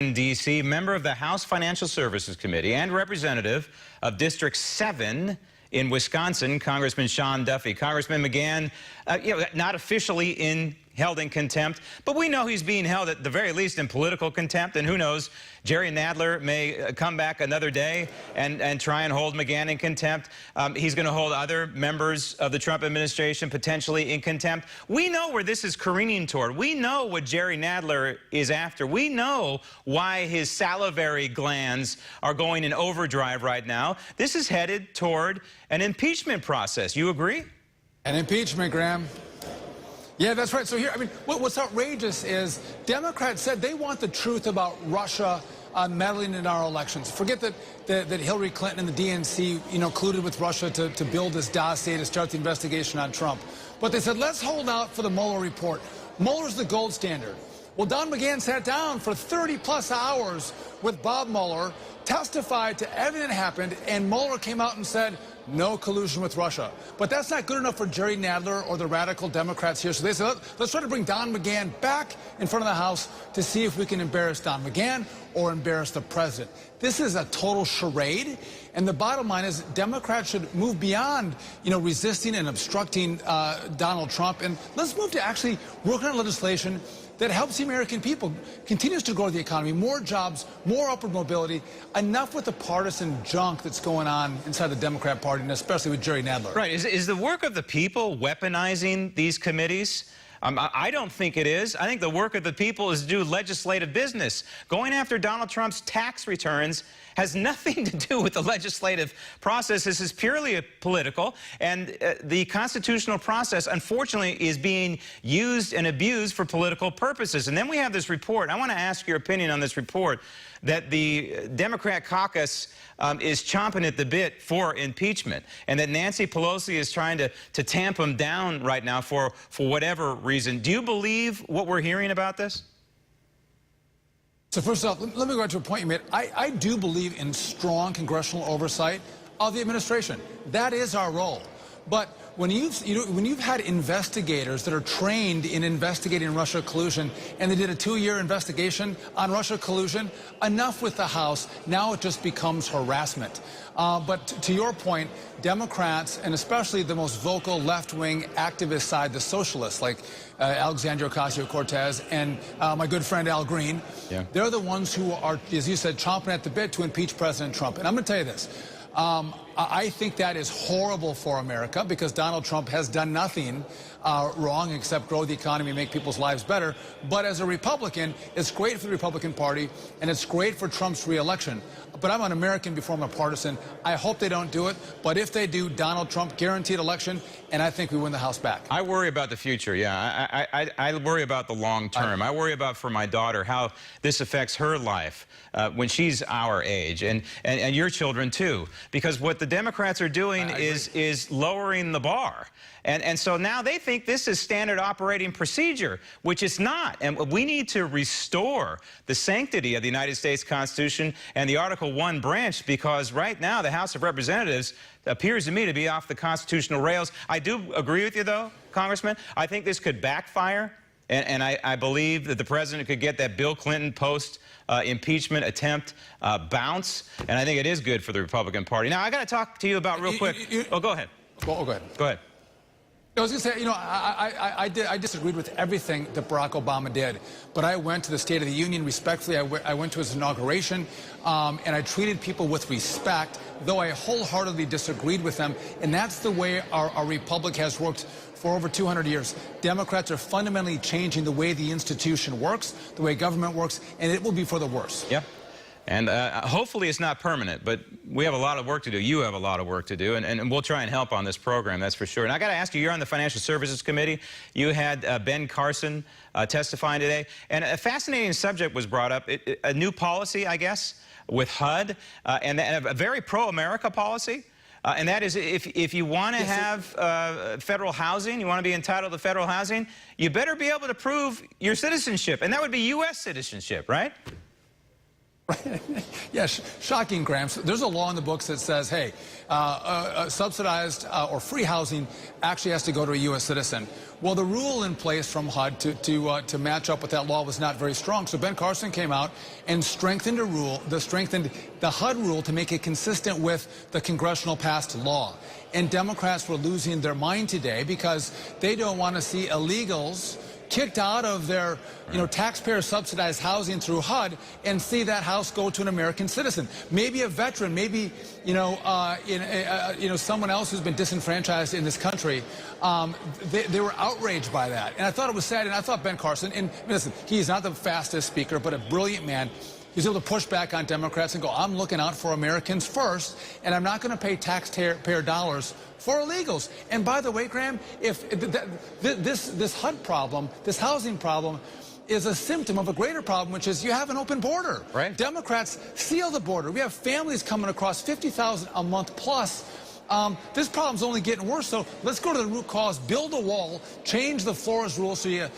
Washington, D.C., member of the House Financial Services Committee and representative of District 7 in Wisconsin, Congressman Sean Duffy. Congressman McGahn, not officially held in contempt, but we know he's being held at the very least in political contempt, and who knows, Jerry Nadler may come back another day and try and hold McGahn in contempt. He's going to hold other members of the Trump administration potentially in contempt. We know where this is careening toward. We know what Jerry Nadler is after. We know why his salivary glands are going in overdrive right now. This is headed toward an impeachment process. You agree? An impeachment, Graham. Yeah, that's right. So here, I mean, what's outrageous is Democrats said they want the truth about Russia meddling in our elections. Forget that Hillary Clinton and the DNC, colluded with Russia to build this dossier to start the investigation on Trump. But they said, let's hold out for the Mueller report. Mueller's the gold standard. Well, Don McGahn sat down for 30-plus hours with Bob Mueller, testified to everything that happened, and Mueller came out and said, no collusion with Russia. But that's not good enough for Jerry Nadler or the radical Democrats here. So they said, let's try to bring Don McGahn back in front of the House to see if we can embarrass Don McGahn or embarrass the president. This is a total charade. And the bottom line is Democrats should move beyond, resisting and obstructing Donald Trump. And let's move to actually working on legislation that helps the American people, continues to grow the economy, more jobs, more upward mobility. Enough with the partisan junk that's going on inside the Democrat Party, and especially with Jerry Nadler. Right. Is the work of the people weaponizing these committees? I don't think it is. I think the work of the people is to do legislative business. Going after Donald Trump's tax returns has nothing to do with the legislative process. This is purely political, and the constitutional process, unfortunately, is being used and abused for political purposes. And then we have this report. I want to ask your opinion on this report that the Democrat caucus is chomping at the bit for impeachment, and that Nancy Pelosi is trying to tamp him down right now for whatever reason. Do you believe what we're hearing about this? So first off, let me go back to a point you made. I do believe in strong congressional oversight of the administration. That is our role. But when you've had investigators that are trained in investigating Russia collusion, and they did a 2-year investigation on Russia collusion, enough with the House. Now it just becomes harassment. But to your point, Democrats, and especially the most vocal left-wing activist side, the socialists, like Alexandria Ocasio-Cortez and my good friend Al Green, they're the ones who are, as you said, chomping at the bit to impeach President Trump. And I'm going to tell you this. I think that is horrible for America because Donald Trump has done nothing wrong except grow the economy and make people's lives better. But as a Republican, it's great for the Republican Party, and it's great for Trump's reelection. But I'm an American before I'm a partisan. I hope they don't do it. But if they do, Donald Trump guaranteed election, and I think we win the House back. I worry about the future, yeah. I worry about the long term. I worry about, for my daughter, how this affects her life when she's our age, and your children, too. Because what the Democrats are doing is lowering the bar. And so now they think this is standard operating procedure, which it's not. And we need to restore the sanctity of the United States Constitution and the Article I branch, because right now the House of Representatives appears to me to be off the constitutional rails. I do agree with you, though, Congressman. I think this could backfire. And I believe that the president could get that Bill Clinton post-impeachment attempt bounce. And I think it is good for the Republican Party. Now, I got to talk to you about real quick. Oh, go ahead. Go ahead. Go ahead. I was going to say, I disagreed with everything that Barack Obama did, but I went to the State of the Union respectfully. I went to his inauguration, and I treated people with respect, though I wholeheartedly disagreed with them. And that's the way our republic has worked for over 200 years. Democrats are fundamentally changing the way the institution works, the way government works, and it will be for the worse. Yeah. And hopefully it's not permanent, but we have a lot of work to do. You have a lot of work to do, and we'll try and help on this program, that's for sure. And I got to ask you, you're on the Financial Services Committee. You had Ben Carson testifying today, and a fascinating subject was brought up, a new policy, I guess, with HUD, and a very pro-America policy. And that is, if you want to have federal housing, you want to be entitled to federal housing, you better be able to prove your citizenship, and that would be U.S. citizenship, right? Yeah, shocking, Graham. So there's a law in the books that says, hey, subsidized or free housing actually has to go to a U.S. citizen. Well, the rule in place from HUD to match up with that law was not very strong. So Ben Carson came out and strengthened the HUD rule to make it consistent with the congressional passed law. And Democrats were losing their mind today because they don't want to see illegals kicked out of their, taxpayer-subsidized housing through HUD and see that house go to an American citizen. Maybe a veteran, maybe, someone else who's been disenfranchised in this country. They were outraged by that. And I thought it was sad, and I thought Ben Carson, and listen, he's not the fastest speaker, but a brilliant man. He's able to push back on Democrats and go, I'm looking out for Americans first, and I'm not going to pay taxpayer dollars for illegals. And by the way, Graham, if this HUD problem, this housing problem, is a symptom of a greater problem, which is you have an open border. Right. Democrats seal the border. We have families coming across 50,000 a month plus. This problem's only getting worse, so let's go to the root cause, build a wall, change the Flores rule so you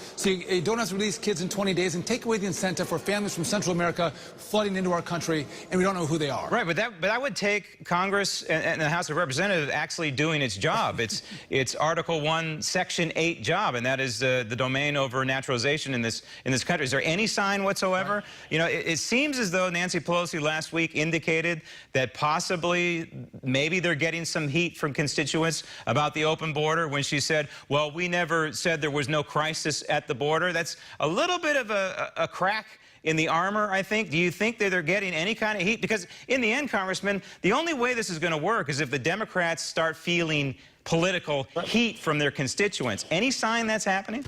don't have to release kids in 20 days and take away the incentive for families from Central America flooding into our country, and we don't know who they are. Right, but that would take Congress and the House of Representatives actually doing its job. It's Article 1, Section 8 job, and that is the domain over naturalization in this country. Is there any sign whatsoever? Right. It seems as though Nancy Pelosi last week indicated that possibly maybe they're getting some heat from constituents about the open border when she said, well, we never said there was no crisis at the border. That's a little bit of a crack in the armor, I think. Do you think that they're getting any kind of heat? Because in the end, Congressman, the only way this is going to work is if the Democrats start feeling political heat from their constituents. Any sign that's happening?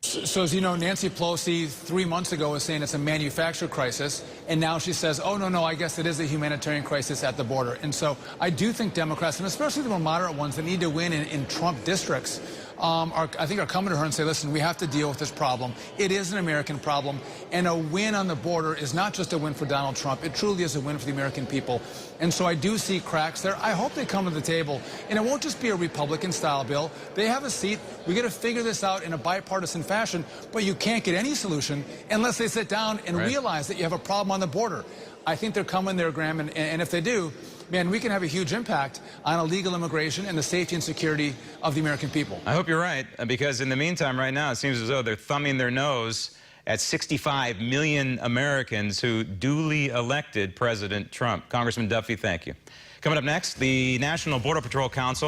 So, as you know, Nancy Pelosi 3 months ago was saying it's a manufactured crisis, and now she says, oh, no, I guess it is a humanitarian crisis at the border. And so I do think Democrats, and especially the more moderate ones that need to win in Trump districts, I think are coming to her and say, listen, we have to deal with this problem. It is an American problem, and a win on the border is not just a win for Donald Trump. It truly is a win for the American people. And so I do see cracks there. I hope they come to the table, and it won't just be a Republican-style bill. They have a seat. We got to figure this out in a bipartisan fashion, but you can't get any solution unless they sit down and realize that you have a problem on the border. I think they're coming there, Graham, and if they do, man, we can have a huge impact on illegal immigration and the safety and security of the American people. I hope you're right, because in the meantime, right now, it seems as though they're thumbing their nose at 65 million Americans who duly elected President Trump. Congressman Duffy, thank you. Coming up next, the National Border Patrol Council